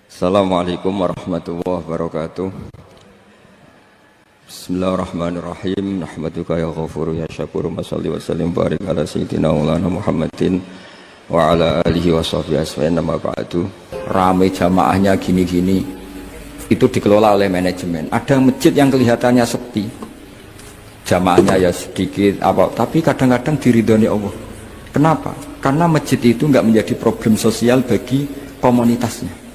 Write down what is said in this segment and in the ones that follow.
Assalamualaikum warahmatullahi wabarakatuh. Bismillahirrahmanirrahim. Nahmaduka ya ghafuru ya syakuru. Mashalli wa sallim barik ala sayyidina maulana Muhammadin wa ala alihi wa sahbihi asfa'in. Nama ba'du. Rame jamaahnya gini-gini, itu dikelola oleh manajemen. Ada masjid yang kelihatannya sepi, jamaahnya ya sedikit tapi kadang-kadang diridhoni Allah. Kenapa? Karena masjid itu enggak menjadi problem sosial bagi komunitasnya.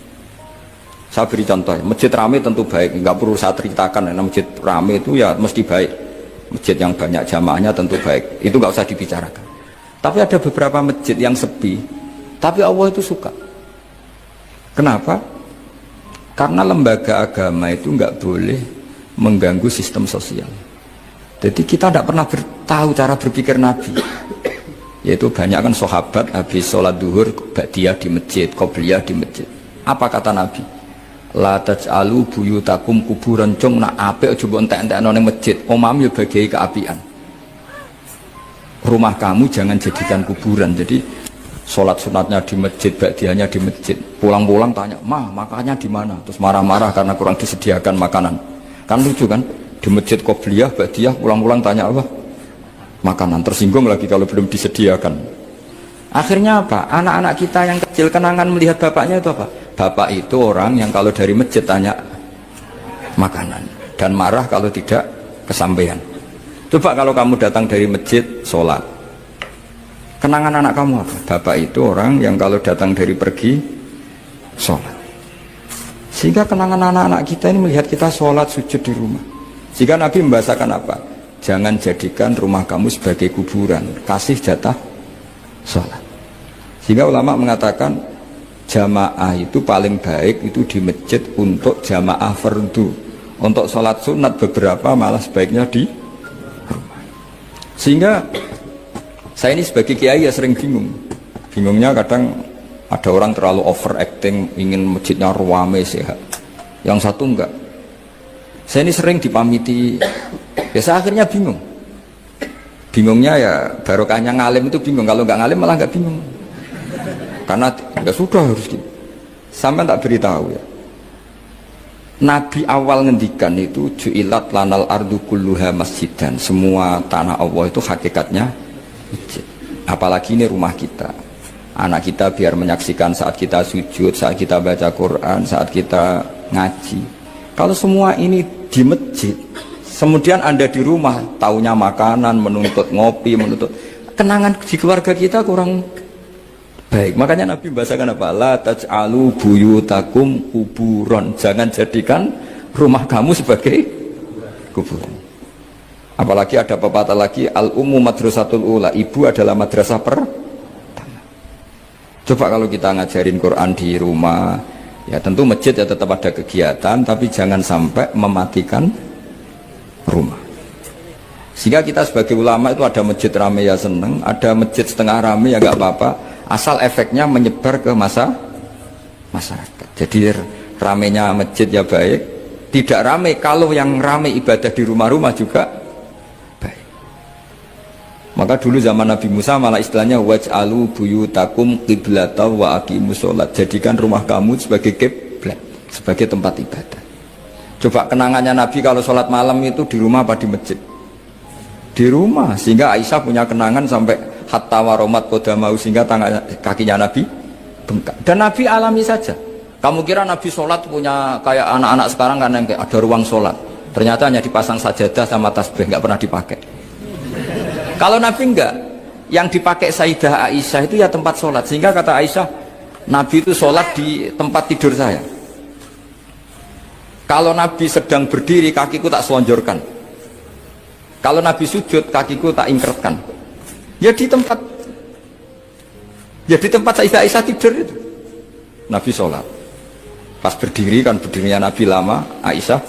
Saya beri contoh, masjid rame tentu baik, nggak perlu saya ceritakan, karena masjid rame itu ya mesti baik. Masjid yang banyak jamaahnya tentu baik, itu nggak usah dibicarakan. Tapi ada beberapa masjid yang sepi, tapi Allah itu suka. Kenapa? Karena lembaga agama itu nggak boleh mengganggu sistem sosial. Jadi kita tidak pernah tahu cara berpikir Nabi. Yaitu banyak kan sahabat habis sholat duhur, ba'diyah di masjid, qobliyah di masjid. Apa kata Nabi? La taj'alu buyutakum kuburan, cung nak apik aja mbok entek-entekno ning masjid, omam yo bagai keapian. Rumah kamu jangan jadikan kuburan. Jadi sholat sunatnya di masjid, ba'diyahnya di masjid. Pulang-pulang tanya, "Mah, makannya di mana?" Terus marah-marah karena kurang disediakan makanan. Kan lucu kan? Di masjid qobliyah, ba'diyah, pulang-pulang tanya apa? Makanan. Tersinggung lagi kalau belum disediakan. Akhirnya apa? Anak-anak kita yang kecil kenangan melihat bapaknya itu apa? Bapak itu orang yang kalau dari masjid tanya makanan dan marah kalau tidak kesampaian. Coba kalau kamu datang dari masjid sholat, kenangan anak kamu apa? Bapak itu orang yang kalau datang dari pergi sholat. Sehingga kenangan anak-anak kita ini melihat kita sholat sujud di rumah. Jika Nabi membahasakan apa? Jangan jadikan rumah kamu sebagai kuburan, kasih jatah sholat. Sehingga ulama mengatakan jamaah itu paling baik itu di masjid untuk jamaah fardu. Untuk sholat sunat beberapa malah sebaiknya di rumah. Sehingga saya ini sebagai kiai ya sering bingung. Bingungnya kadang ada orang terlalu overacting, ingin masjidnya ruame sehat. Yang satu enggak. Saya ini sering dipamiti. Biasa akhirnya bingung. Bingungnya ya barokahnya ngalim itu bingung. Kalau enggak ngalim malah enggak bingung. Karena ya sudah harus gitu. Sampai tak beritahu ya. Nabi awal ngendikan itu ju'ilat lanal ardu kulluha masjidan. Semua tanah Allah itu hakikatnya masjid. Apalagi ini rumah kita. Anak kita biar menyaksikan saat kita sujud, saat kita baca Quran, saat kita ngaji. Kalau semua ini di masjid, kemudian Anda di rumah taunya makanan, menuntut ngopi, menuntut kenangan di keluarga kita kurang baik. Makanya Nabi membahasakan apa? La taj'alu buyutakum kuburon. Jangan jadikan rumah kamu sebagai kuburan. Apalagi ada pepatah lagi, al-ummu madrasatul ula. Ibu adalah madrasah pertama. Coba kalau kita ngajarin Quran di rumah, ya tentu masjid ya tetap ada kegiatan, tapi jangan sampai mematikan rumah. Sehingga kita sebagai ulama itu ada masjid rame ya seneng, ada masjid setengah rame ya gak apa-apa. Asal efeknya menyebar ke masyarakat. Jadi ramenya masjid ya baik, tidak rame kalau yang rame ibadah di rumah-rumah juga baik. Maka dulu zaman Nabi Musa malah istilahnya waj'alu buyutakum qiblata wa aqimus sholat. Jadikan rumah kamu sebagai kiblat, sebagai tempat ibadah. Coba kenangannya Nabi kalau sholat malam itu di rumah apa di masjid? Di rumah. Sehingga Aisyah punya kenangan sampai hatta waromat kodamau, sehingga kakinya Nabi bengkak. Dan Nabi alami saja. Kamu kira Nabi sholat punya kayak anak-anak sekarang kan yang ada ruang sholat, ternyata hanya dipasang sajadah sama tasbih, nggak pernah dipakai. Kalau Nabi enggak, yang dipakai Sayyidah Aisyah itu ya tempat sholat. Sehingga kata Aisyah, Nabi itu sholat di tempat tidur saya. Kalau Nabi sedang berdiri, kakiku tak selonjorkan. Kalau Nabi sujud, kakiku tak ingkretkan. Ya di tempat Sayyidah Aisyah tidur itu Nabi sholat. Pas berdiri kan berdirinya Nabi lama, Aisyah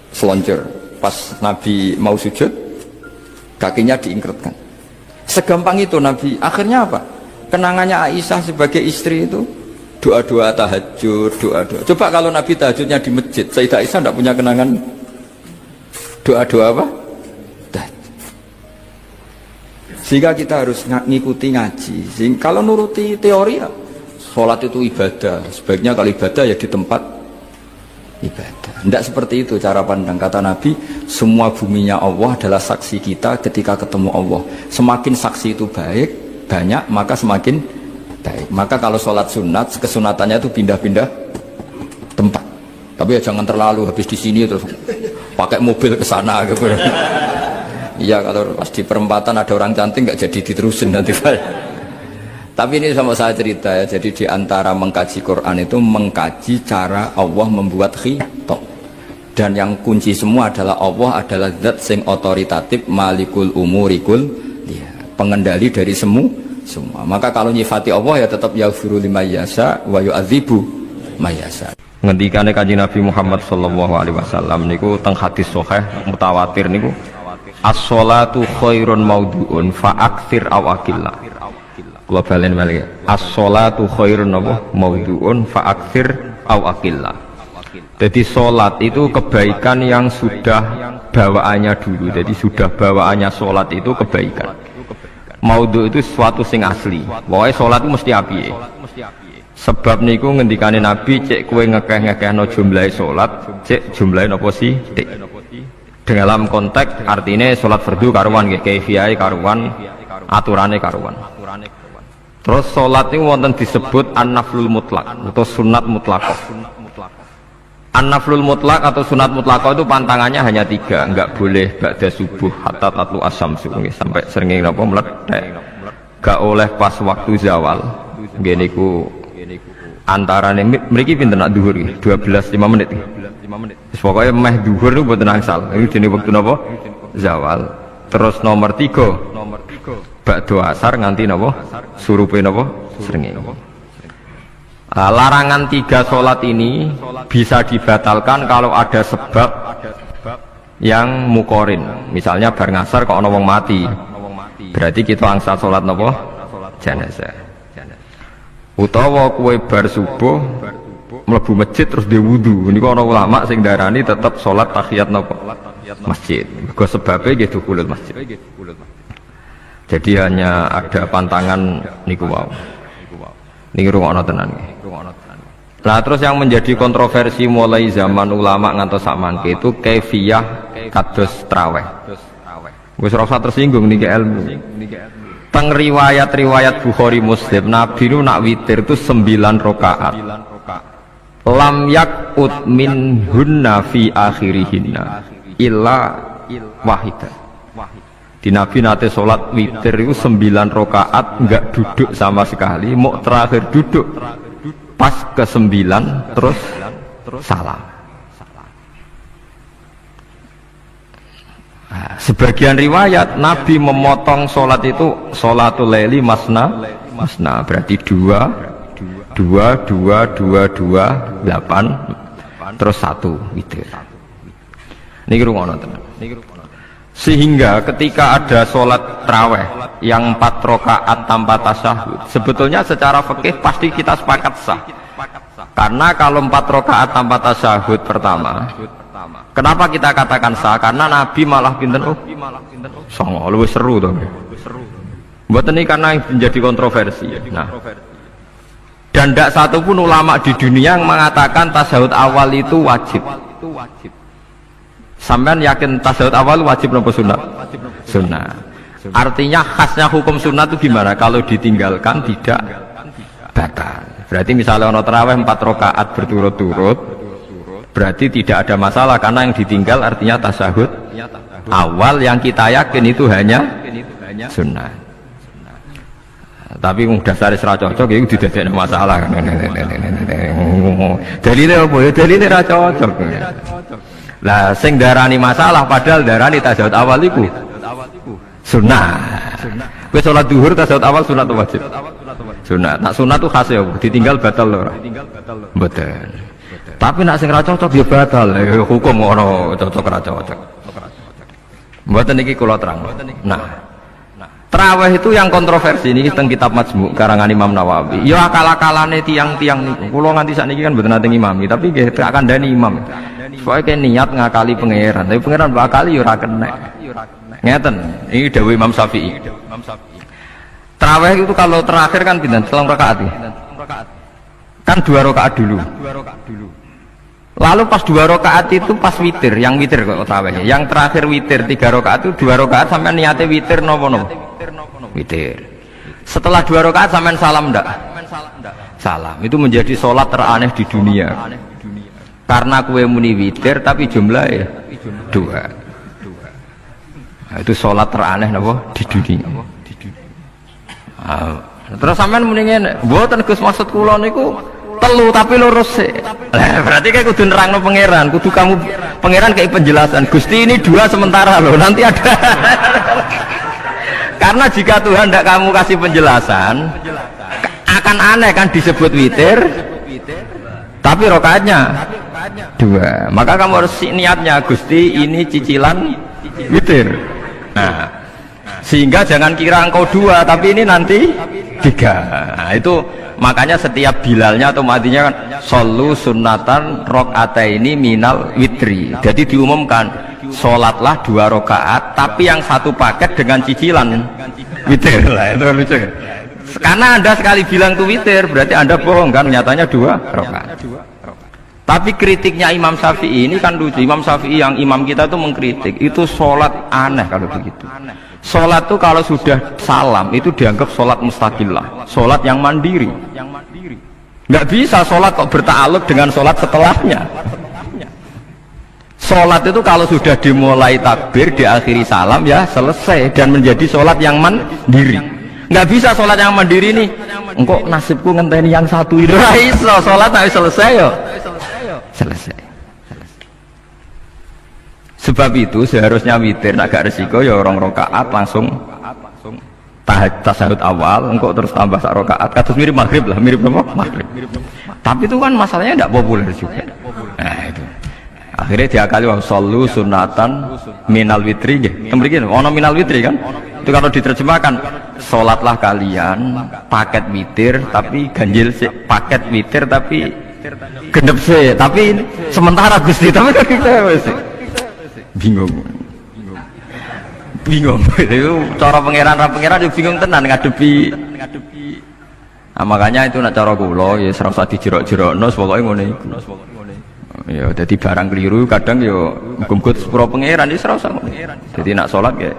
selonjor. Pas Nabi mau sujud, kakinya diingkretkan. Segampang itu Nabi. Akhirnya apa? Kenangannya Aisyah sebagai istri itu doa-doa tahajud, doa-doa. Coba kalau Nabi tahajudnya di masjid, Sayyidah Aisyah tidak punya kenangan doa-doa apa? Sehingga kita harus ngikuti ngaji. Sehingga kalau nuruti teori ya sholat itu ibadah. Sebaiknya kalau ibadah ya di tempat ibadah. Tidak seperti itu cara pandang. Kata Nabi, semua buminya Allah adalah saksi kita ketika ketemu Allah. Semakin saksi itu banyak, maka semakin baik. Maka kalau sholat sunat, kesunatannya itu pindah-pindah tempat. Tapi ya jangan terlalu habis di sini terus pakai mobil ke sana gitu. Iya, kalau pas di perempatan ada orang cantik nggak jadi diterusin nanti. Tapi ini sama saya cerita ya. Jadi di antara mengkaji Quran itu mengkaji cara Allah membuat khitab. Dan yang kunci semua adalah Allah adalah zat sing otoritatif, malikul umurikul, ya, pengendali dari semua. Maka kalau nyifati Allah ya tetap yaghfiru liman yasha wa yu'adzibu may yasha. Ngendikane Kanjeng Nabi Muhammad sallallahu alaihi wasallam niku teng hadis sahih mutawatir niku, as-sholatu khairun maudhu'un fa aktsir aw aqilla. Kula balen malih. As-sholatu khairun maudhu'un fa aktsir aw aqilla. Jadi sholat itu kebaikan yang sudah bawaannya dulu. Jadi sudah bawaannya sholat itu kebaikan. Maudhu itu sesuatu sing asli. Pokoknya sholat itu mesti api. Sebab niku ngendikane Nabi, cek kue ngekeh-ngekehno jumlahe sholat, cek jumlahe napa sih? Dalam konteks artinya sholat fardu karuan, kaifiyai karuan, aturannya karuan. Terus sholat itu wonten disebut an-naflul mutlak atau sunat mutlakoh. An-naflul mutlak atau sunat mutlakoh itu pantangannya hanya 3, enggak boleh ba'da subuh hatta tatlu asyamsu sampai srengenge napa meletek. Enggak oleh pas waktu zawal. Ngene niku antarane mriki pinten nak dhuwur iki 12 5 menit. Pokoknya meh dhuwur niku mboten angsal. Iki jenenge wektu napa? Zawal. Terus nomor 3 ba'da asar nganti napa? Surupe napa? Srengenge. Larangan 3 sholat ini bisa dibatalkan kalau ada sebab yang mukorin. Misalnya bar ngasar kok ana wong mati, berarti kita angsal sholat napa? Jenazah. Utawa kue bar subuh mlebu masjid terus dia wudu. Niku ana ulama sing darani tetap sholat tahiyat napa? Masjid. Mergo sebabe nggih dukhulul masjid. Jadi hanya ada pantangan niku wau. Niki rungokno tenan nggih. Nah terus yang menjadi kontroversi mulai zaman ulama ngantos sakmangke itu kaifiyah kados traweh. Wis ora usah tersinggung niki ilmu. Teng riwayat-riwayat Bukhari Muslim Nabi nu nak witir itu 9 rakaat. Lam yakut min hunna fi akhirihinna illa wahidah. Di Nabi nate sholat witir itu 9 rakaat enggak duduk sama sekali, mau terakhir duduk pas ke-9 terus salam. Nah, sebagian riwayat Nabi memotong sholat itu sholatul laili masna berarti 2 8 terus 1 witir. Niki rungono tenan. Sehingga ketika ada sholat traweh yang 4 rakaat tanpa tasyahud, sebetulnya secara fikih pasti kita sepakat sah. Karena kalau 4 rakaat tanpa tasyahud pertama, kenapa kita katakan sah? Karena Nabi malah pinten songo, lebih seru dong. Buat ini karena menjadi kontroversi. Nah, dan tidak satu pun ulama di dunia yang mengatakan tasyahud awal itu wajib. Sampean yakin tasyahud awal wajib nopo sunat? Sunat. Artinya khasnya hukum sunat itu gimana? Kalau ditinggalkan tidak batal. Berarti misalnya ono tarawih 4 rakaat berturut-turut, berarti tidak ada masalah karena yang ditinggal artinya tasyahud awal yang kita yakin itu hanya sunat. Tapi dasar ra cocok itu tidak ada masalah. Dalile apa ya? Dalile ra cocok. Lah sing darani masalah padahal darani tasyahud awal iku sunah. Kowe salat zuhur tasyahud awal sunat atau wajib? Sunat. Nak sunat tuh khas ya, ditinggal batal lho ora? Mboten. Tapi nak sing ra cocok ya batal. Hukum ngono cocok ra cocok. Mboten iki kula terang. Nah, tarawih itu yang kontroversi ini teng kitab Majmu' karangan Imam Nawawi. Ya akal-akalane tiang-tiang niku. Kula nganti sakniki kan mboten nate ngimami, tapi nggih tak kandhani imam. Soalnya niat ngakali pangeran, tapi pangeran bakali ya ora kena. Ngeten, ini dawuh Imam Syafi'i. Tarawih itu kalau terakhir kan pinten? 3 rakaat. Kan 2 rakaat dulu. Lalu pas 2 rakaat itu pas witir, yang witir kok tarawih. Yang terakhir witir 3 rakaat itu 2 rakaat sampai niatnya witir nopo. Witir. Setelah 2 rakaat sampai salam ndak? Salam. Itu menjadi sholat teraneh di dunia. Karena kue muni witir tapi jumlahnya 2. Nah, itu sholat teraneh nopo di dunia. Terus sampean mendingin, mboten Gus maksud kula niku telu tapi lurus sih. Berarti kayak kudu nerangno pangeran, kudu kamu pangeran kayak penjelasan. Gusti ini 2 sementara loh, nanti ada. Karena jika Tuhan tidak kamu kasih penjelasan, akan aneh kan disebut witir, tapi rokaatnya 2. Maka kamu harus niatnya Gusti ini cicilan witir. Nah, sehingga jangan kira engkau 2, tapi ini nanti 3. Nah, itu makanya setiap bilalnya atau matinya kan solu sunnatan rokataini minal witri. Jadi diumumkan sholatlah 2 rakaat tapi yang 1 paket dengan cicilan witir. Lah itu lucu. Karena Anda sekali bilang tuh witir berarti Anda bohong kan, nyatanya 2 rakaat. Tapi kritiknya Imam Syafi'i ini kan lucu. Imam Syafi'i yang imam kita tuh mengkritik itu sholat aneh kalau begitu. Sholat tuh kalau sudah salam itu dianggap sholat mustaqillah, sholat yang mandiri. Nggak bisa sholat kok berta'alluq dengan sholat setelahnya. Sholat itu kalau sudah dimulai takbir, diakhiri salam ya selesai dan menjadi sholat yang mandiri. Nggak bisa sholat yang mandiri nih. Engkau nasibku ngenteni yang satu itu. Iso sholat tapi selesai yo. Selesai. Sebab itu seharusnya witir agak resiko ya orang rakaat langsung tasahud awal, engkau terus tambah sak rakaat. Kados mirip maghrib lah, mirip apa? Maghrib. Tapi itu kan masalahnya tidak populer juga. Nah itu. Akhirnya diakali wa shollu sunatan minal witri nggih. Mriki ono minal witri kan? Itu kalau diterjemahkan salatlah kalian paket witir tapi ganjil sih, paket witir tapi gendep sih, tapi sementara Gusti tapi kan kita bingung itu cara pangeran juga bingung tenan ngadepi. Nah, makanya itu nak cara kula ya ora usah dijerok-jerokno pokoke ngene iku. Ya dadi barang keliru kadang ya muga-muga sepuro pangeran ya ora usah ngono. Jadi nak salat ya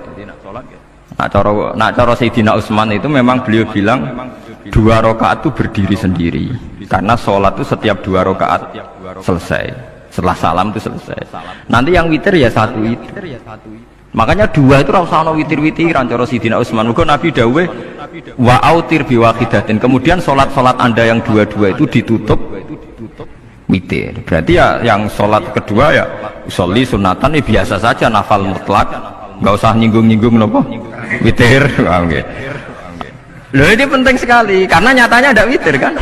nak cara Sayyidina Utsman itu memang beliau bilang 2 rakaat itu berdiri sendiri karena salat itu setiap 2 rakaat selesai. Setelah salam itu selesai. Nanti yang witir ya 1 witir. Makanya 2 itu rasa ana witir-witiran cara Sayyidina Utsman. Muga Nabi dawuh wa autir bi wahidatin. Kemudian salat-salat Anda yang 2 itu ditutup witir. Berarti ya yang salat kedua ya sholli sunatan ya biasa saja nafal mutlak. Enggak usah nyinggung-nyinggung napa? Witir. Nggih. Loh ini penting sekali karena nyatanya ada witir kan?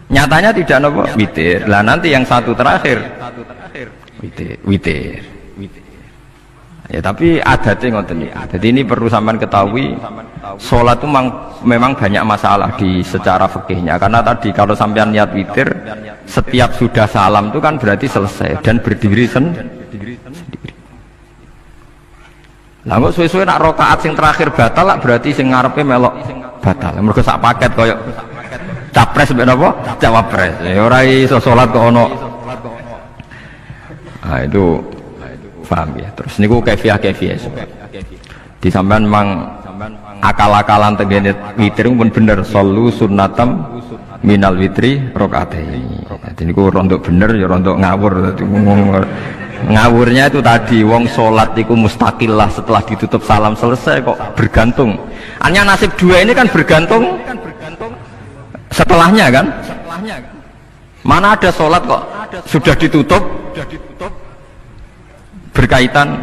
Nyatanya tidak nopo witir. Lah nanti yang 1 terakhir witir. Ya tapi adatnya ngoten iki. Jadi ini perlu sampean ketahui, sholat itu memang banyak masalah di secara fikihnya. Karena tadi kalau sampean niat witir, setiap sudah salam itu kan berarti selesai dan berdiri sendiri. Lah kok suwe-suwe nak rakaat sing terakhir batal lah berarti sing ngarepe melok batal. Mergo sak paket koyo capres mbek napa? Cawapres. Ya ora iso salat kok ono. Nah itu paham ya. Terus niku kefiah. Di sampean memang akal-akalan tegene witir pun bener solu sunnatam minal witri rakaataini. Jadi niku rontok bener ya rontok ngawur. Ngawurnya itu tadi wong salat iku mustaqillah setelah ditutup salam selesai kok bergantung. Hanya nasib 2 ini kan bergantung setelahnya kan? Mana ada sholat kok sudah ditutup berkaitan.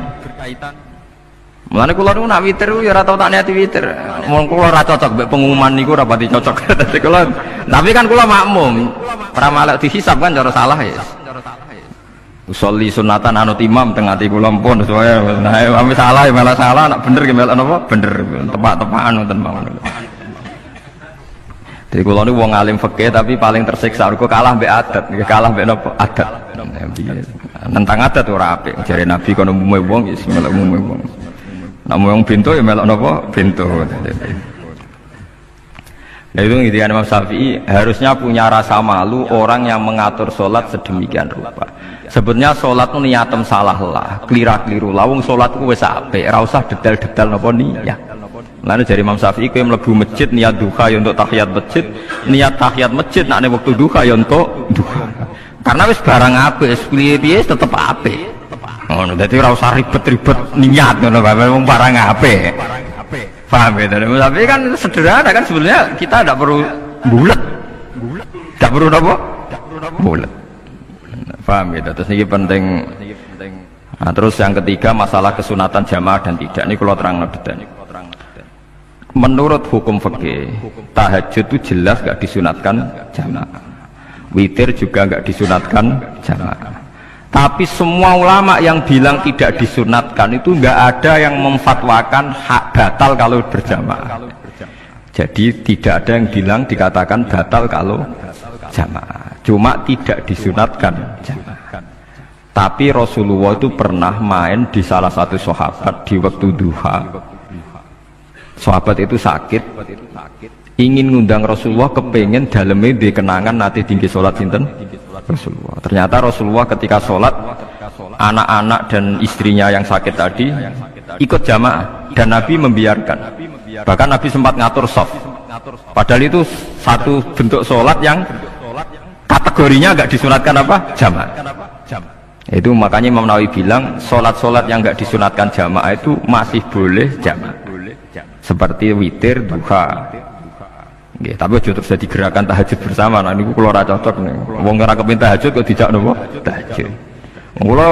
Mulane kula niku nak witir ya ora tau tak niati witir. Mun kula ora cocok mbek pengumuman niku ora pati cocok. Tapi kan kula makmum. Ora malek dihisab kan cara salah ya. Usolli sunatan anut imam teng ati kula pun supaya nah ame salah ya malah salah, nak bener ki melok napa? Bener. Tepak-tepakan ngoten mawon. Jadi kalau ini wong alim fikih tapi paling tersiksa, kok kalah mbek adat, kalah mbek napa adat. Nentang adat ora apik. Jare Nabi kono umume wong ya melok umume wong. Nek wong pintu ya melok napa? Pintu. Nah itu ngintikan Imam Syafi'i, harusnya punya rasa malu orang yang mengatur sholat sedemikian rupa. Sebetulnya sholat itu niatem salah lah, keliru lawung sholat itu wis apik, ora usah detail-detail napa niat. Lalu dari Imam Syafi'i kowe mlebu masjid niat duha ya untuk tahiyat masjid, niat tahiyat masjid nek waktu duha ya untuk duha. Karena wis barang apik, wis piye-piye tetep apik. Ngono, dadi ora usah ribet-ribet niat ngono bae, wong barang apik. Paham ya? Tapi kan sederhana kan sebenarnya kita tidak perlu bulat, tidak perlu apa? Bulat. Paham ya? Terus ini penting. Nah, terus yang ketiga masalah kesunatan jamaah dan tidak. Ini kalau terang detail. Menurut hukum fikih, tahajud itu jelas gak disunatkan jamaah. Witir juga gak disunatkan jamaah. Tapi semua ulama yang bilang tidak disunatkan itu nggak ada yang memfatwakan hak batal kalau berjamaah. Jadi tidak ada yang bilang dikatakan batal kalau jamaah. Cuma tidak disunatkan jamaah. Tapi Rasulullah itu pernah main di salah satu sahabat di waktu duha. Sahabat itu sakit, ingin ngundang Rasulullah, kepengen dalamnya di kenangan nanti tinggi sholat sinten Rasulullah. Ternyata Rasulullah ketika sholat, anak-anak dan istrinya yang sakit tadi ikut jamaah dan Nabi membiarkan. Bahkan Nabi sempat ngatur shaf. Padahal itu satu bentuk sholat yang kategorinya agak disunatkan apa? Jamaah. Itu makanya Imam Nawawi bilang sholat-sholat yang enggak disunatkan jamaah itu masih boleh jamaah. Seperti witir, duha. Nggih, tapi aja terus jadi gerakan tahajud bersama. Nah niku kula ora cocok nih. Wong ora kepengin tahajud kok dijak napa? Tahajud. Kula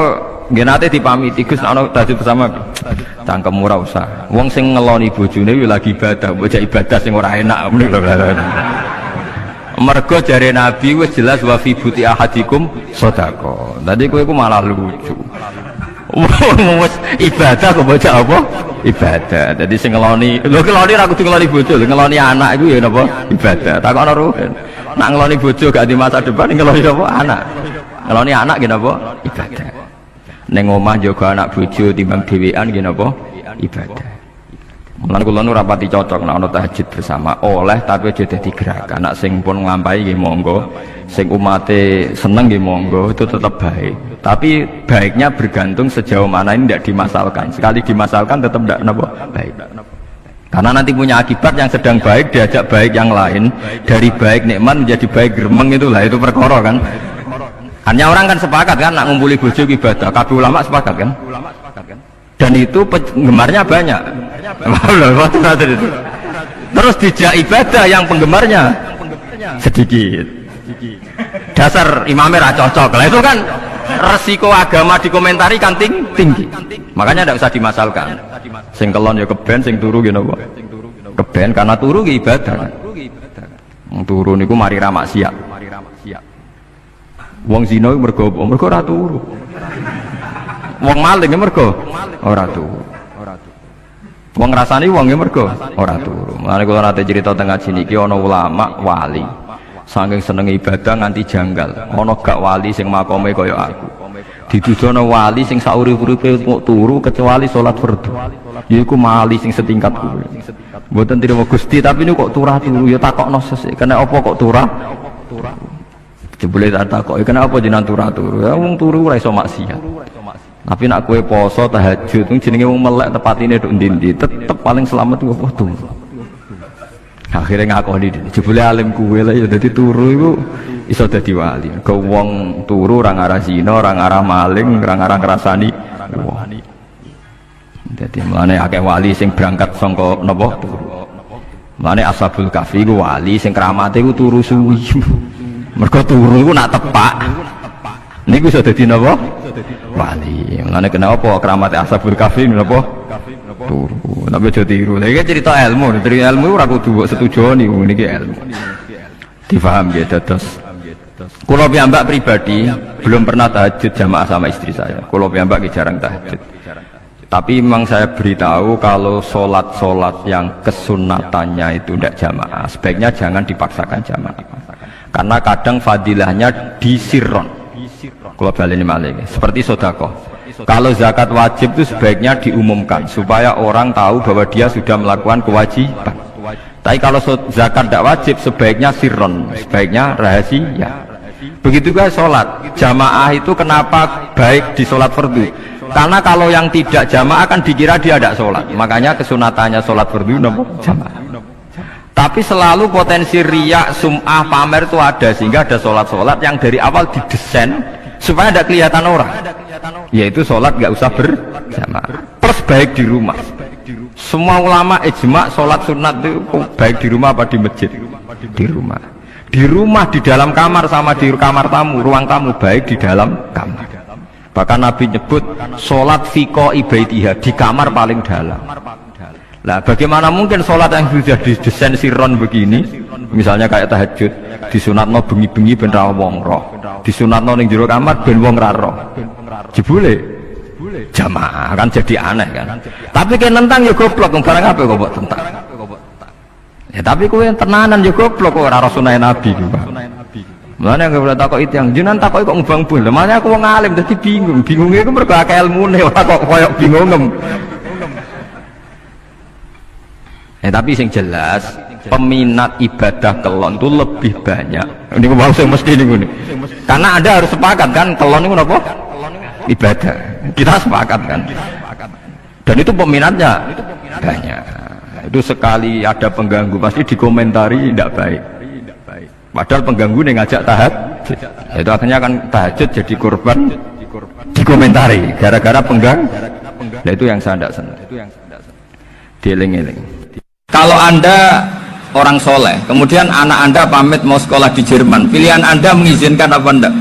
nggih nate dipamiti Gus ana tahajud bersama. Cangkem ora usah. Wong sing ngeloni bojone yo lagi ibadah, bocah ibadah sing ora enak ngono lho. Mergo jare Nabi wis jelas wa fi buti ahadikum sedekah. Tadi kowe iku malah lucu. Wis ibadah kok bocah apa? Ibadah. Jadi sing ngeloni, lho ngeloni ra kudu ngeloni bojo, ngeloni anak iku ya napa? Ibadah. Takokno ruhen. Nak ngeloni bojo gak di masa depan ngeloni apa? Anak. Ngeloni anak nggih napa? Ibadah. Ning omah jaga anak bojo timbang dhewean nggih napa? Ibadah. Mulane kula nu rapati cocok nek ana tahajud bersama oleh tapi aja dadi gerakan. Nak sing pun nglampahi nggih monggo, sing umate seneng nggih monggo, itu tetap baik. Tapi baiknya bergantung sejauh mana ini tidak dimasalkan. Sekali dimasalkan tetap tidak napa baik. Karena nanti punya akibat yang sedang baik diajak baik yang lain, dari baik nikmat menjadi baik gremeng, itulah itu perkara kan. Hanya orang kan sepakat kan nak ngumpuli bojo ibadah, kabeh ulama sepakat kan. Dan itu penggemarnya banyak. Terus dijak ibadah yang penggemarnya sedikit. Dasar imamnya ra cocok. Lah itu kan resiko agama dikomentari kan tinggi. Makanya tidak usah dimasalkan. Sing kelon ya keben, sing turu ya napa? Keben karena turu ki ibadah kan. Wong turu niku mari ra maksiat. Wong zina mergo apa? Mergo ora turu. Wong maling mergo ora turu. Wong ngrasani wong mergo ora turu. Mulane kula nate cerita teng ngaji niki ana ulama wali. Saking seneng ibadah nganti janggal. Ana gak wali sing makome kaya aku. Dituduhno wali sing saurip-uripe kok turu kecuali salat fardu. Yaiku wali sing setingkat kuwi. Mboten trimo Gusti tapi niku kok turah turu ya takokno sesuk. Kena apa kok turah? Jebule tak takoki kena apa jenengan turah turu. Ya wong turu ora iso maksiat. Tapi nak kue poso tahajud jenenge wong melek tepatine nduk ndi-ndi tetep paling selamat ku apa turu. Akhirnya ngakoni jebule alim kue lah ya dadi turu iku iso dadi wali. Ke wong turu ora ngarah zina, ora ngarah maling, ora ngarah ngrasani wong. Dadi mulane akeh wali sing berangkat saka napa turu. Mulane Ashabul Kahfi ku wali sing kramate ku turu suwi. Mergo turu iku nak tepak. Niku iso dadi napa? Wali. Mulane kenapa keramat Ashabul Kahfi napa? Turu. Tapi aja tiru. Lha iki cerita ilmu, dari ilmu ora kudu setuju niku niki ilmu. Difaham ya dados. Kula piyambak pribadi belum pernah tahajud jamaah sama istri saya. Kula piyambak jarang tahajud. Tapi memang saya beritahu kalau sholat-sholat yang kesunatannya itu tidak jamaah, sebaiknya jangan dipaksakan jamaah. Karena kadang fadilahnya disirron. Kalau balik malih, seperti sodakoh. Kalau zakat wajib itu sebaiknya diumumkan supaya orang tahu bahwa dia sudah melakukan kewajiban. Tapi kalau zakat tidak wajib, sebaiknya sirron, sebaiknya rahasia. Begitu juga sholat jamaah itu kenapa baik di sholat fardu? Karena kalau yang tidak jamaah kan dikira dia tidak sholat, makanya kesunatannya sholat fardu jamaah. Tapi selalu potensi riya, sum'ah, pamer itu ada, sehingga ada sholat-sholat yang dari awal didesain supaya tidak kelihatan orang, yaitu sholat nggak usah berjamaah, plus baik di rumah. Semua ulama ijma sholat sunat itu baik di rumah apa di masjid? Di rumah. Di rumah, di dalam kamar sama di kamar tamu, ruang tamu, baik di dalam kamar. Bahkan Nabi nyebut sholat fiko ibaitiha, di kamar paling dalam. Nah, bagaimana mungkin sholat yang sudah didesain sirron begini, misalnya kayak tahajud, disunatno bengi-bengi ben ra wong roh, disunatno ning jero kamar ben wong ra roh. Jebule jamaah kan jadi aneh kan. Tapi kan nentang ya goblok, barang apa kok mbok tentang. Ya tapi kowe tenanan ya goblok kok ora sunah Nabi ku, Pak. Mulane aku ora takok itu yang jenengan takok kok ngubang bul. Makanya aku wong alim dadi bingung. Bingunge iku mergo akeh ilmune ora kok koyo bingungem. Tapi sing jelas peminat ibadah kelon itu lebih banyak. Ini aku mau mesti ini. Karena Anda harus sepakat kan kelon itu apa? Ibadah. Kita sepakat kan. Dan itu peminatnya banyak. Itu sekali ada pengganggu pasti dikomentari tidak baik. Padahal pengganggu yang ngajak tahajud. Itu akhirnya kan tahajud jadi korban dikomentari gara-gara pengganggu. Nah itu yang saya tidak senang. Dieling-eling. Kalau Anda orang soleh, kemudian anak Anda pamit mau sekolah di Jerman, pilihan Anda mengizinkan apa enggak?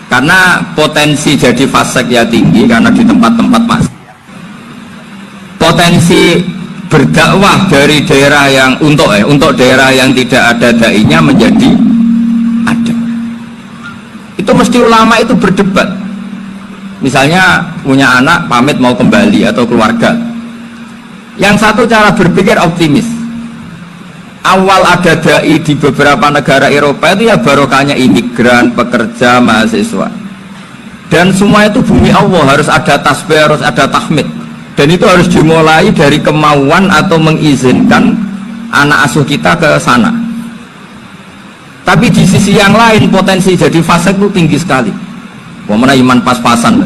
Karena potensi jadi fasik ya tinggi, karena di tempat-tempat mas. Potensi berdakwah dari daerah yang untuk daerah yang tidak ada dai-nya menjadi ada. Itu mesti ulama itu berdebat. Misalnya punya anak pamit mau kembali atau keluarga. Yang satu cara berpikir optimis. Awal ada dai di beberapa negara Eropa itu ya barokahnya imigran, pekerja, mahasiswa. Dan semua itu bumi Allah, harus ada tasbih, harus ada tahmid. Dan itu harus dimulai dari kemauan atau mengizinkan anak asuh kita ke sana. Tapi di sisi yang lain potensi jadi fasik itu tinggi sekali. Wamana iman pas-pasan.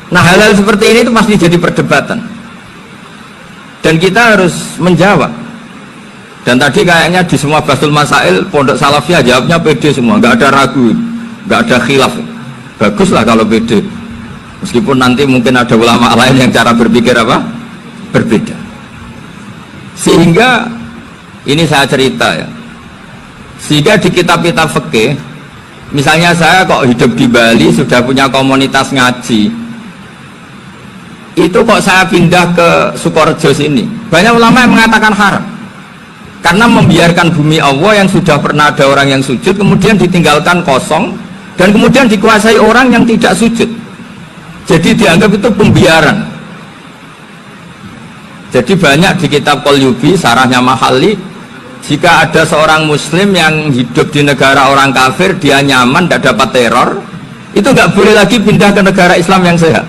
Nah hal-hal seperti ini itu pasti jadi perdebatan. Dan kita harus menjawab. Dan tadi kayaknya di semua Basul Masail Pondok Salafiyah jawabnya pede semua, nggak ada ragu, nggak ada khilaf. Baguslah kalau pede. Meskipun nanti mungkin ada ulama lain yang cara berpikir apa? Berbeda. Sehingga ini saya cerita ya. Sehingga di kitab-kitab fikih, misalnya saya kok hidup di Bali sudah punya komunitas ngaji. Itu kok saya pindah ke Sukorejo sini, banyak ulama yang mengatakan haram karena membiarkan bumi Allah yang sudah pernah ada orang yang sujud kemudian ditinggalkan kosong dan kemudian dikuasai orang yang tidak sujud, jadi dianggap itu pembiaran. Jadi banyak di kitab Qalyubi, sarahnya Mahalli, jika ada seorang muslim yang hidup di negara orang kafir, dia nyaman, tidak dapat teror, itu nggak boleh lagi pindah ke negara Islam yang sehat.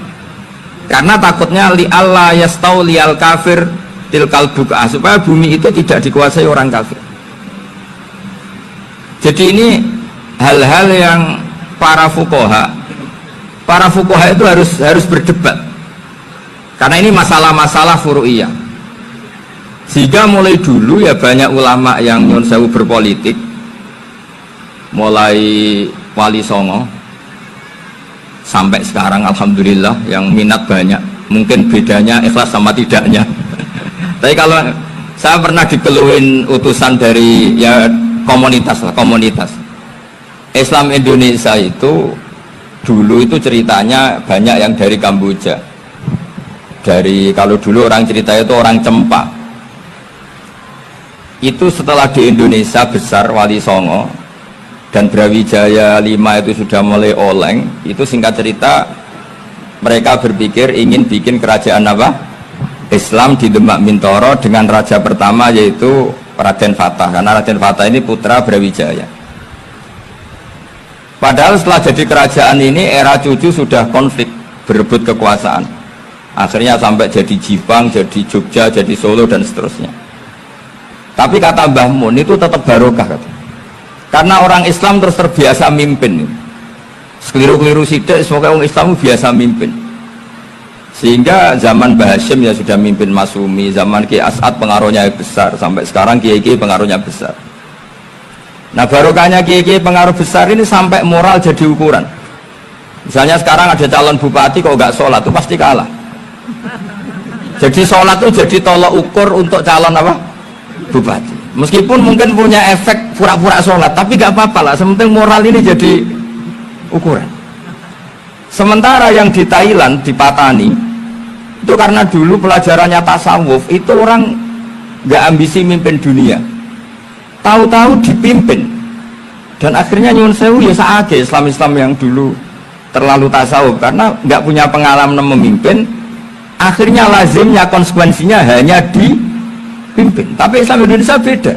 Karena takutnya li Allah yastauliyal kafir tilkal buka, supaya bumi itu tidak dikuasai orang kafir. Jadi ini hal-hal yang para fuqaha itu harus berdebat. Karena ini masalah-masalah furu'iyah. Sehingga mulai dulu ya banyak ulama yang nyun sewu berpolitik, mulai Wali Songo sampai sekarang alhamdulillah yang minat banyak. Mungkin bedanya ikhlas sama tidaknya. Tapi kalau saya pernah dikeluhin utusan dari ya komunitas Islam Indonesia itu dulu itu ceritanya banyak yang dari Kamboja. Dari kalau dulu orang cerita itu orang Cempa. Itu setelah di Indonesia besar Wali Songo dan Brawijaya 5 itu sudah mulai oleng, itu singkat cerita mereka berpikir ingin bikin kerajaan apa? Islam di Demak Mintoro dengan raja pertama yaitu Raden Fatah, karena Raden Fatah ini putra Brawijaya. Padahal setelah jadi kerajaan ini era cucu sudah konflik, berebut kekuasaan Akhirnya sampai jadi Jipang, jadi Jogja, jadi Solo dan seterusnya. Tapi kata Mbah Mun itu tetap barokah kata. Karena orang Islam terus terbiasa mimpin. Sekeliru-keliru sidik, semoga orang Islam biasa mimpin. Sehingga zaman Mbah Hashim ya sudah mimpin Masumi, zaman Ki As'ad pengaruhnya besar, sampai sekarang Kiai-Kiai pengaruhnya besar. Nah barokahnya Kiai-Kiai pengaruh besar ini sampai moral jadi ukuran. Misalnya sekarang ada calon bupati kok nggak sholat itu pasti kalah. Jadi sholat itu jadi tolok ukur untuk calon apa? Bupati. Meskipun mungkin punya efek pura-pura sholat, tapi nggak apa-apa lah. Sementing moral ini jadi ukuran. Sementara yang di Thailand, di Patani, itu karena dulu pelajarannya tasawuf, itu orang nggak ambisi mimpin dunia. Tahu-tahu dipimpin. Dan akhirnya nyuwun sewu ya saage Islam-Islam yang dulu terlalu tasawuf karena nggak punya pengalaman memimpin. Akhirnya lazimnya konsekuensinya hanya dipimpin. Tapi Islam Indonesia beda.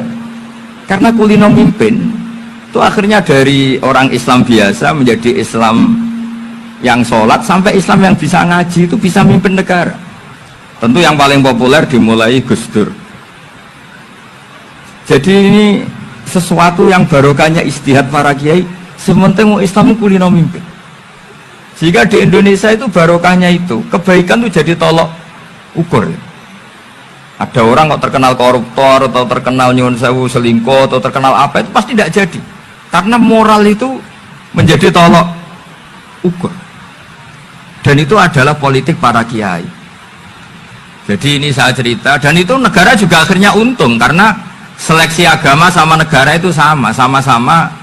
Karena kulino mimpin itu akhirnya dari orang Islam biasa menjadi Islam yang sholat sampai Islam yang bisa ngaji itu bisa mimpin negara. Tentu yang paling populer dimulai Gus Dur. Jadi ini sesuatu yang barokahnya istihad para kiai. Sementing Islam kulino mimpin. Jika di Indonesia itu barokahnya itu kebaikan itu jadi tolok ukur. Ada orang kok terkenal koruptor atau terkenal nyuwun sewu selingkuh atau terkenal apa itu pasti tidak jadi. Karena moral itu menjadi tolok ukur. Dan itu adalah politik para kiai. Jadi ini saya cerita dan itu negara juga akhirnya untung karena seleksi agama sama negara itu sama-sama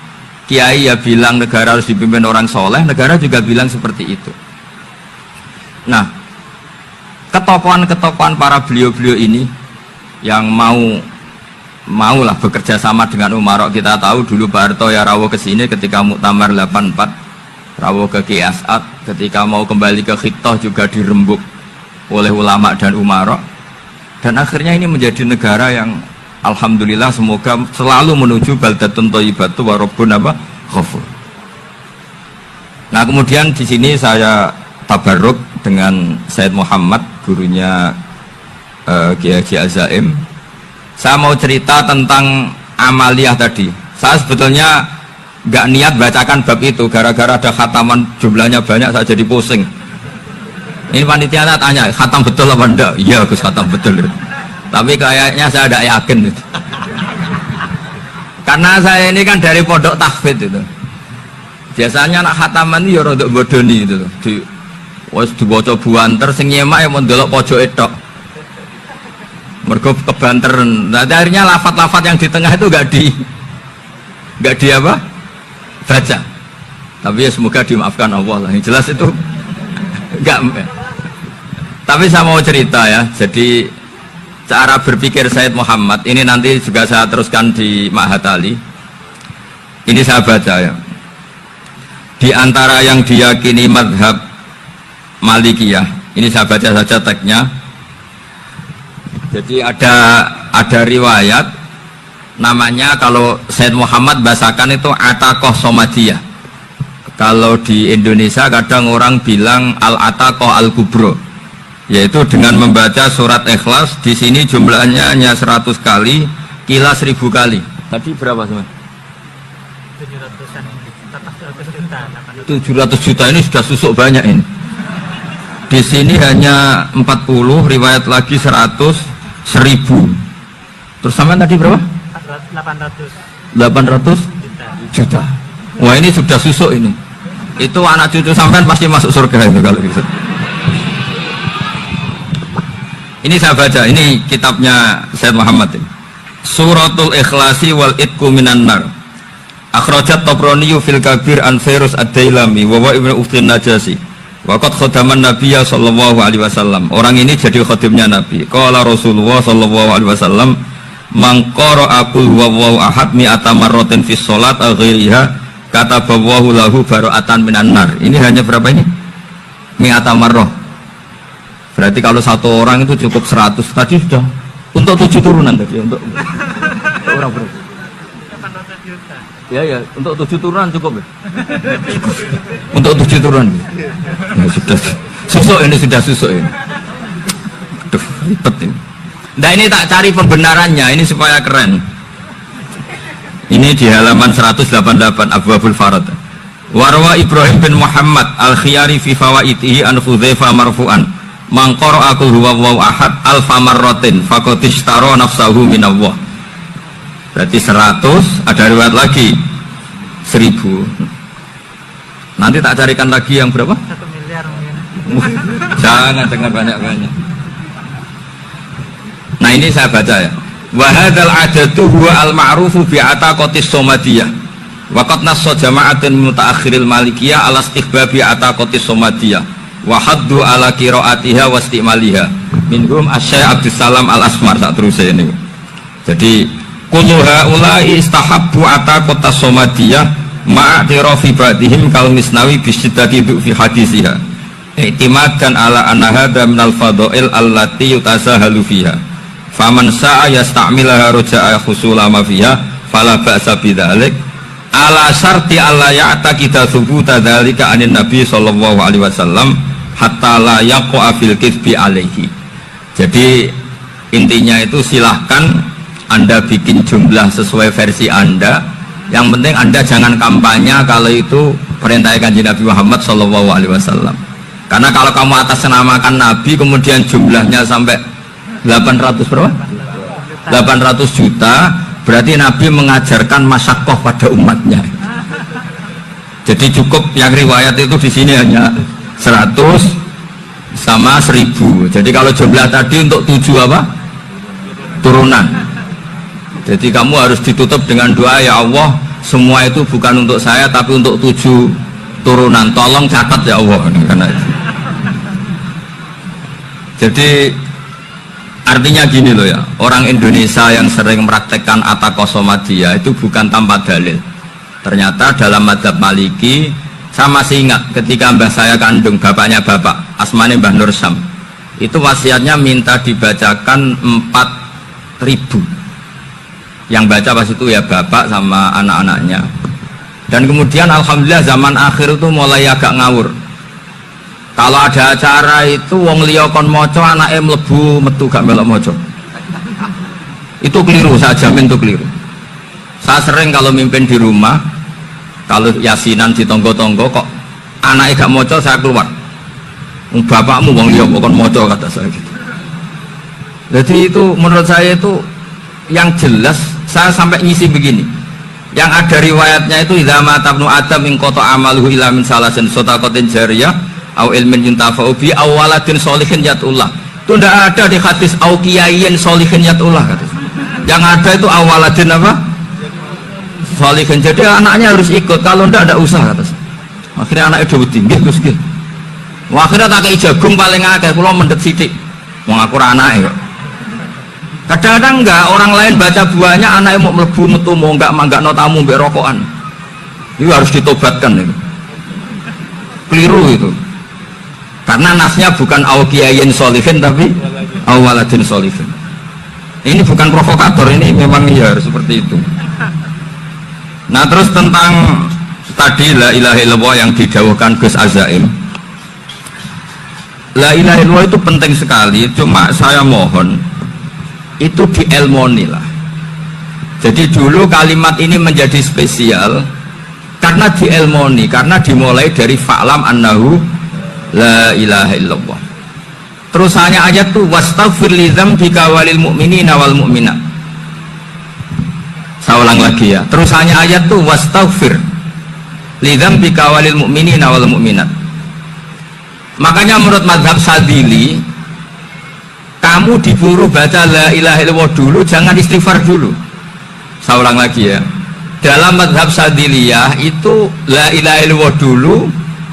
kiai ya bilang negara harus dipimpin orang soleh, negara juga bilang seperti itu. Nah, ketokohan-ketokohan para beliau-beliau ini yang maulah bekerja sama dengan Umarok. Kita tahu dulu Pak Harto ya rawuh ke sini ketika Muktamar 84, rawuh ke Ki As'ad, ketika mau kembali ke Khittah juga dirembuk oleh ulama dan Umarok. Dan akhirnya ini menjadi negara yang alhamdulillah semoga selalu menuju baldatun thayyibatu wa rabbun ghafur. Nah, kemudian di sini saya tabarruk dengan Said Muhammad, gurunya Kiai Haji Azaim. Saya mau cerita tentang amaliyah tadi. Saya sebetulnya nggak niat bacakan bab itu, gara-gara ada khataman jumlahnya banyak saya jadi pusing. Ini panitia tanya, khatam betul apa enggak? Iya Gus, khatam betul. Tapi kayaknya saya tidak yakin itu. Karena saya ini kan dari pondok tahfidz itu. Biasanya anak khataman itu ya rodok bodoni itu. Wes dibaca buanter sing nyemak ya mau ndelok pojok etok. Mergo kebanteran. Nah, akhirnya lafat-lafat yang di tengah itu enggak di apa? Baca. Tapi ya semoga dimaafkan Allah lah. Yang jelas itu enggak. Tapi saya mau cerita ya. Jadi cara berpikir Said Muhammad ini nanti juga saya teruskan di Ma'had Ali. Ini saya baca ya. Di antara yang diyakini madhab Malikiyah, ini saya baca saja teksnya. Jadi ada riwayat namanya, kalau Said Muhammad bahasakan itu Ataqoh Somadiyah. Kalau di Indonesia kadang orang bilang Al-Ataqoh Al-Kubro, yaitu dengan membaca surat Ikhlas. Di sini jumlahnya hanya 100 kali, Kila 1000 kali. Tadi berapa teman? 700 juta ini sudah susuk banyak ini. Di sini hanya 40, riwayat lagi 100, 1000. Terus sama tadi berapa? 800 juta. Wah ini sudah susuk ini. Itu anak cucu sampean pasti masuk surga itu kalau gitu. Ini saya baca, ini kitabnya Said Muhammad ini. Suratul Ikhlasi wal Itqu minan nar. Akhrajat Tabrani fil Kabir an Fairuz ad-Dailami wa wa ibnu Uftin Najasi. Waqad khadaman Nabiyya sallallahu alaihi wasallam. Orang ini jadi khadimnya Nabi. Qala Rasulullah sallallahu alaihi wasallam, "Man qara'a qul huwallahu ahad mi'ata marratin fi shalat aw ghairiha kataballahu lahu bara'atan minan nar." Ini hanya berapa ini? Mi'ata marrah. Berarti kalau satu orang itu cukup 100. Tadi sudah untuk 7 turunan tadi untuk orang berapa? 800 juta. Ya, untuk 7 turunan cukup ya? Cukup. Untuk 7 turunan. Ya, sudah susuk ini, sudah susuk ini. Waduh, ribet ini. Nah ini tak cari pembenarannya, ini supaya keren. Ini di halaman 188 Abwabul Farad. Warwa Ibrahim bin Muhammad al-Khiyari fi fawaitihi an Hudzaifah marfu'an. Man qara'a qul huwallahu ahad alfa marratin faqad ishtara nafsahu minallah. Berarti 100, ada riwayat lagi 1000. Nanti tak carikan lagi yang berapa? 1 miliar mungkin. Jangan banyak-banyak. Nah ini saya baca ya. Wa hadzal adatu huwa al-ma'rufu bi ataqatis somadiyah. Wa qad nassa jama'atun mutaakhiril malikiyah ala istihbabi ataqatis somadiyah wa haddu ala qiraatiha wa istimaliha. Minhum Asy-Syaikh Abdus Salam Al-Asmar sak terusé ini. Jadi kullu haula'i istahabbu ataqatas somadiyah ma'atirafi ba'dihim kal Misnawi bi syiddati fi hadisiha. I'timadan ala anna hadza minal fadha'il allati yutasahalu fiha. Faman sa'a yasta'milaha roja'a khusula ma fiha fala ba'sa bidzalik ala syarti alla ya'taqida thubuta dzalika anin nabi sallallahu alaihi wasallam hatta la yaqa fil kitsbi alaihi. Jadi intinya itu silahkan Anda bikin jumlah sesuai versi Anda, yang penting Anda jangan kampanye kalau itu perintah Kanjeng Nabi Muhammad sallallahu alaihi wasallam. Karena kalau kamu atasnamakan Nabi kemudian jumlahnya sampai 800 berapa? 800 juta, berarti Nabi mengajarkan masyakoh pada umatnya. Jadi cukup yang riwayat itu di sini hanya 100 sama 1000. Jadi kalau jumlah tadi untuk 7 apa? Turunan. Jadi kamu harus ditutup dengan doa, ya Allah, semua itu bukan untuk saya tapi untuk 7 turunan. Tolong catat ya Allah. Karena itu. Jadi artinya gini loh ya, orang Indonesia yang sering mempraktekkan ataqosomadiyah itu bukan tanpa dalil. Ternyata dalam madzhab Maliki, saya masih ingat ketika mbah saya kandung, bapaknya bapak, asmane Mbah Nur Syam, itu wasiatnya minta dibacakan 4.000. Yang baca pas itu ya bapak sama anak-anaknya. Dan kemudian alhamdulillah zaman akhir itu mulai agak ngawur. Kalau ada acara itu wong liya kon maca anake mlebu metu gak melok maca. Itu keliru, saya jamin itu keliru. Saya sering kalau mimpin di rumah, kalau yasinan di tonggo-tonggo kok anake gak maca, saya keluar. Bapakmu wong liya kok kon maca, kata saya gitu. Jadi itu menurut saya itu yang jelas, saya sampai ngisi begini. Yang ada riwayatnya itu idza mata ibnu adam min qata amaluhu ila min salasin shadaqatin jariyah au ilmin yuntafa'u bi awaladin sholihin yatullah. Itu tidak ada di hadis au kiyayin sholihin yatullah kata. Yang ada itu awaladin apa? Sholihin. Jadi anaknya harus ikut, kalau tidak usah kata. Akhirnya anaknya udah tinggi terus gitu. Akhirnya tak kei jagung paling akeh, kula mendhet sithik. Wong aku ora anake kok. Kadang-kadang enggak, orang lain baca buahnya anaknya mau mlebu metu mau enggak manggakno tamu mbek rokokan. Itu harus ditobatkan itu. Keliru itu. Karena nasnya bukan awkiyayin sholihin tapi awaladin sholihin. Ini bukan provokator, ini memang ya harus seperti itu. Nah terus tentang tadi la ilaha illallah yang didawuhkan Gus Azaim. La ilaha illallah itu penting sekali, cuma saya mohon itu dielmoni lah. Jadi dulu kalimat ini menjadi spesial karena dielmoni, karena dimulai dari fa'lam annahu la ilaha illallah. Terus hanya ayat tuh wastaghfir li dzambika walil mu'minina wal mu'minat. Saya ulang lagi ya. Terus hanya ayat tuh wastaghfir li dzambika walil mu'minina wal mu'minat. Makanya menurut mazhab Sadili, kamu diburu baca la ilaha illallah dulu, jangan istighfar dulu. Saya ulang lagi ya. Dalam mazhab Sadiliyah itu la ilaha illallah dulu,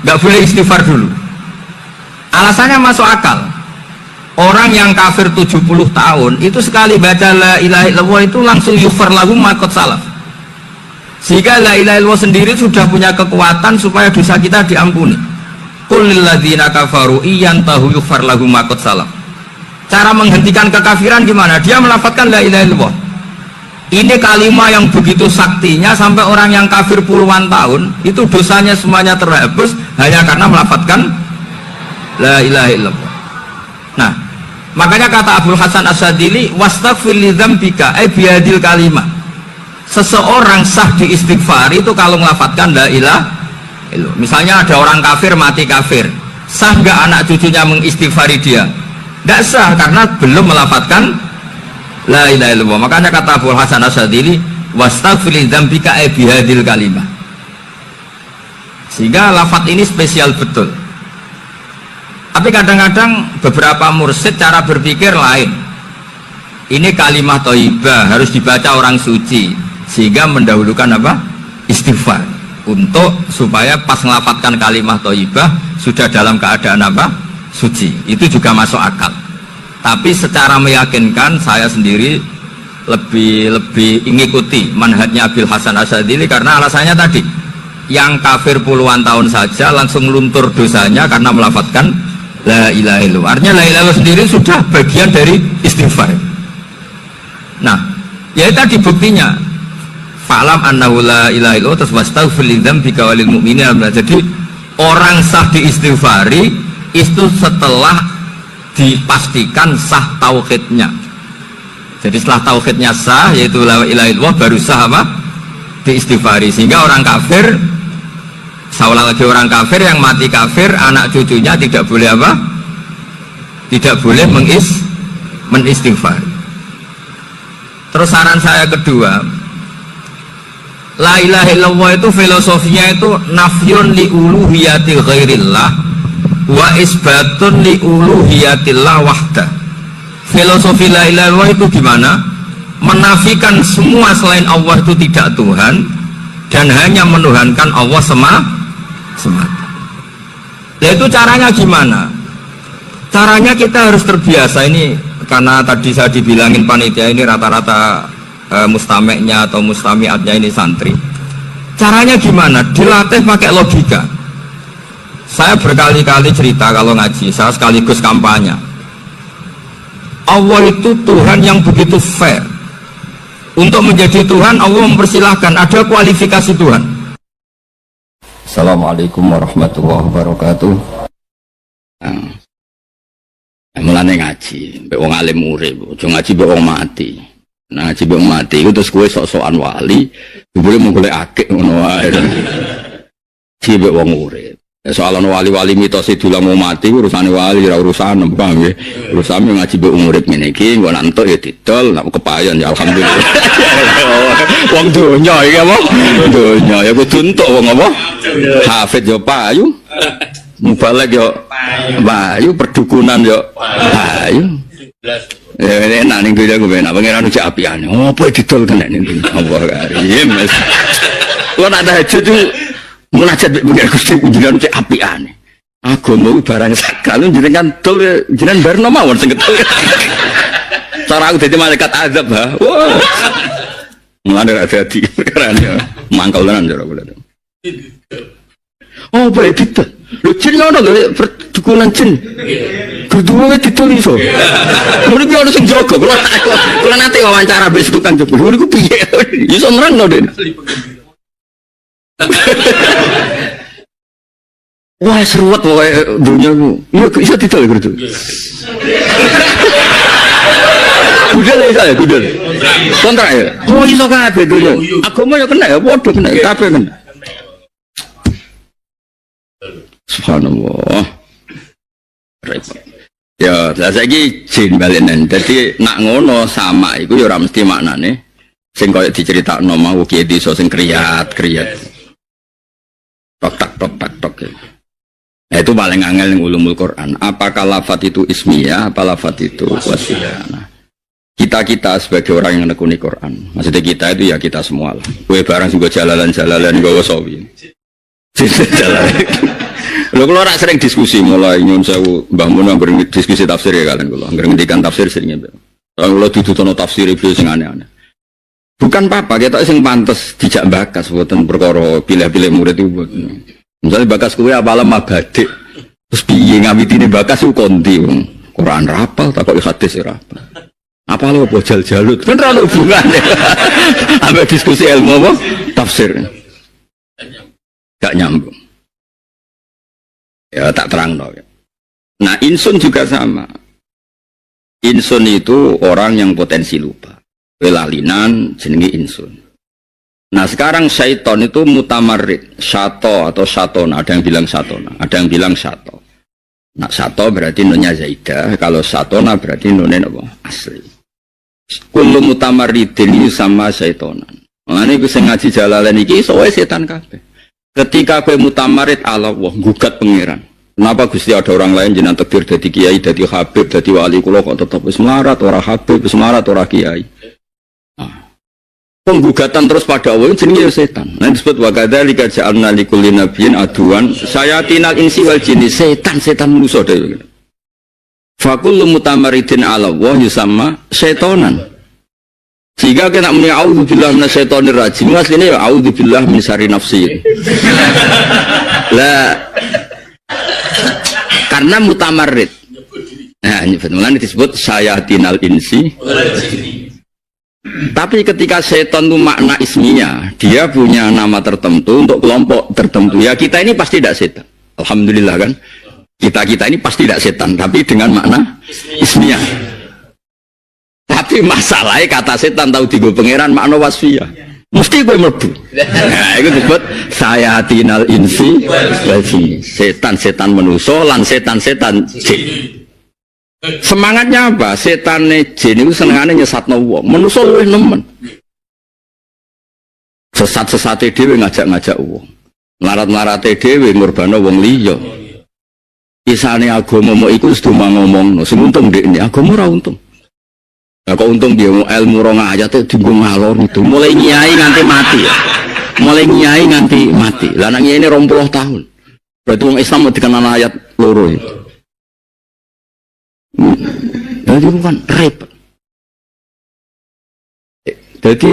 nggak boleh istighfar dulu. Alasannya masuk akal. Orang yang kafir 70 tahun itu sekali baca la ilaha illallah itu langsung yughfar lahu ma qad salaf. Sehingga la ilaha illallah sendiri sudah punya kekuatan supaya dosa kita diampuni. Qul lil ladzina kafaru iyantahu yughfar lahum ma qad salaf. Cara menghentikan kekafiran gimana? Dia melafadzkan la ilaha illallah. Ini kalimat yang begitu saktinya sampai orang yang kafir puluhan tahun itu dosanya semuanya terhapus hanya karena melafadzkan la ilaha illallah. Nah, Makanya kata Abdul Hasan Asyadili, wastaghfir li dzambika ay bihadil kalimah. Seseorang sah di istighfar itu kalau melafatkan la ilaha illallah. Misalnya ada orang kafir mati kafir, sah nggak anak cucunya mengistighfari dia? Tidak sah, karena belum melafatkan la ilaha illallah. Makanya kata Abdul Hasan Asyadili, wastaghfir li dzambika ay bihadil kalimah. Sehingga lafaz ini spesial betul. Tapi kadang-kadang beberapa mursyid cara berpikir lain. Ini kalimah thayyibah harus dibaca orang suci, sehingga mendahulukan apa? Istighfar, untuk supaya pas melafatkan kalimah thayyibah sudah dalam keadaan apa? Suci. Itu juga masuk akal. Tapi secara meyakinkan saya sendiri lebih mengikuti manhajnya Abil Hasan Asyadili, karena alasannya tadi, yang kafir puluhan tahun saja langsung luntur dosanya karena melafatkan la ilaha illallah. Artinya la ilaha illallah sendiri sudah bagian dari istighfar. Nah, ya tadi buktinya. Fa'lam annahu la ilaha illallah terus wastaghfir li dzambika walil mu'minina. Jadi orang sah diistighfari itu setelah dipastikan sah tauhidnya. Jadi setelah tauhidnya sah, yaitu la ilaha illallah, baru sah apa? Diistighfari. Sehingga orang kafir, seolah lagi orang kafir yang mati kafir, anak cucunya tidak boleh apa? Tidak boleh menistighfar. Terus saran saya kedua, la ilaha illallah itu filosofinya itu nafyun li uluhiyatil ghairillah wa isbatun li uluhiyatillah wahda. Filosofi la ilaha illallah itu gimana? Menafikan semua selain Allah itu tidak Tuhan, dan hanya menuhankan Allah semata. Ya itu caranya gimana? Caranya kita harus terbiasa ini, karena tadi saya dibilangin panitia ini rata-rata mustameknya atau mustamiatnya ini santri. Caranya gimana? Dilatih pakai logika. Saya berkali-kali cerita kalau ngaji, saya sekaligus kampanye. Allah itu Tuhan yang begitu fair. Untuk menjadi Tuhan, Allah mempersilahkan, ada kualifikasi Tuhan. Assalamualaikum warahmatullahi wabarakatuh. Mulane ngaji, mbek wong alim urip, aja ngaji mbek wong mati. Nah, ngaji mbek wong mati iku terus kowe sok-sokan wali, boleh mung golek akeh ngono wae. Ci mbek wong urip. Soal ana wali-wali mitos dulang mau mati urusane wali ora urusan paham nggih. Urusane ngaji mbek wong urip ngene iki, engko nek entuk ya didol, nek kepayon ya alhamdulillah. Wong donya iki apa? Donya ya kudu entuk wong apa? Hafid yo payu. Mubalek yo payu, perdukunan yo payu. Ya enak ning dunya ku enak, pangeran cek apiane. Opo didol kena ning Allah karim. Kuwi nak tahajud itu munajat mbek pengen Gusti jenengan cek apiane. Agama barang sakral jenengan dol jenengan barno mawon sing ketul. Cara aku dadi malaikat azab ha. Wah. Mulane ra dadi perkara mangkel tenan cara kula. Oh, boleh didol. Lho jin ngono lho perdukunan jin. Kedua didol iso. Mriki ono sing jaga. Kula nate wawancara mbek tukang jebul. Niku piye? Iso nerangno Den. Wah seruat wae dunyaku. Iya iso didol gitu. Budal iso ya budal. Kontrak ya. Oh iso kabeh dunya. Agama ya kena ya padha kena kabeh kena. Subhanallah. Repot. Ya, saiki jin balenan. Dadi nak ngono sama iku ya ora mesti maknane sing koyo diceritakno mau kiye desa sing kriyat-kriyat. Tok ya. Nah, itu paling angel yang ulumul Quran. Apakah lafaz itu ismiyah, apa lafaz itu wasiyah? Nah, kita sebagai orang yang menekuni Quran, maksudnya kita itu ya kita semua lah. Kue barang juga jalalan gawa sawi. Jalalan. Lo kalau orang sering diskusi mulai nyun sewu Mbah Mun anggere diskusi tafsir ya kalian kalau anggere ngendikan tafsir seringnya. Kalau dudu tafsir itu sing aneh-aneh. Bukan apa-apa, kita sing pantes dijak bakas buatan perkara pilih-pilih murid itu buat. Misalnya bakas kue apalah mabadik, terus piye ngawitine bakas itu konti, Quran rapal, takut hadis rapal. Apa lo bojal jalut? Kan terlalu hubungannya. Sampai diskusi ilmu apa? Tafsir. Gak nyambung. Ya tak terang dong. Nah insun juga sama. Insun itu orang yang potensi lupa. Welalinan jenenge insun. Nah sekarang syaiton itu mutamarrid, syato atau syatona, ada yang bilang syatona, ada yang bilang syato. Nah syato berarti nunnya zaidah, kalau syatona berarti nunnya apa? Asli. Kullu mutamarridin sama syaitonan. Mulane bisa ngaji Jalalain iki soalnya setan kabeh. Ketika kowe mutamarid ala Allah, gugat pangeran. Kenapa Gusti ada orang lain jenengan takdir dadi kiai, dadi habib, dadi wali kula kok tetep wis melarat ora habib, wis melarat ora kiai. Penggugatan terus pada Allah jenenge setan. Nah disebut wa kadzalika ja'alna likulli nabiyyin aduan sayatinal insi wal jinni, setan manusa dhewe. Fa kullu mutamaridin 'ala Allah yusamma syaitonan. Jika kena muni auzubillahi minasyaitonir rajim, asline ya auzubillahi min syarri nafsi. Lah karena mutamarid. Nah, ini disebut sayatinal insi. Tapi ketika setan itu makna isminya, dia punya nama tertentu untuk kelompok tertentu. Ya kita ini pasti tidak setan. Alhamdulillah kan. Kita ini pasti tidak setan, tapi dengan makna isminya. Tapi masalahnya kata setan tahu digo pangeran makna wasfiyah. Mesti gue mlebu. Nah, itu disebut sayatinal insi wal jinni. Setan-setan manusa lan setan-setan jin. Semangatnya apa? Setan jin itu senengane nyesatno wong. Manusa luwih nemen. Sesat-sesate dhewe ngajak-ngajak wong. Larat-larate dhewe ngurbano wong liya. Isane agama mau iku wis ngomongno, sing untung ndekne agama ora untung. Nah, kok untung dia mau ilmu rong ayat itu dienggo ngalor itu. Mulai nyai nganti mati ya. Mulai nyai nganti mati. Lah anak nyai ini 20 tahun. Berarti orang Islam mau dikenal ayat loro itu. Jadi bukan repot. Jadi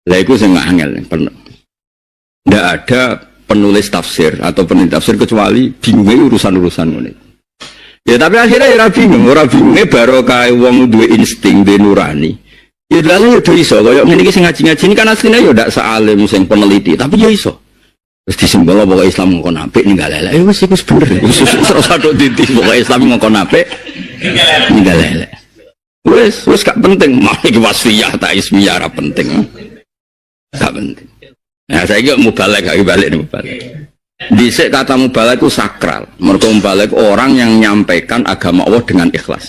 lah itu saya nggak angel. Tidak ada penulis tafsir atau penulis tafsir kecuali bingungnya urusan-urusan ini. Ya tapi akhirnya orang bingungnya baru kayak wong duwe insting, duwe nurani. Ya lalu ya iso, kayak ngene iki sing ngaji-ngaji ini kan aslinya ya ndak sealim sing peneliti, tapi ya iso. Terus disimbol bahwa Islam ngkon apik ninggal elek. Wis iku bener. Terus aduk titik bahwa Islam ngkon apik ninggal elek. Wis gak penting, mau iki wasfiyah ta ismiyah ora penting. Gak penting. Nah, saya kira mubalek, balik nih mubalek. Dhisik kata mubalek itu sakral. Mergo mubalek orang yang menyampaikan agama Allah dengan ikhlas.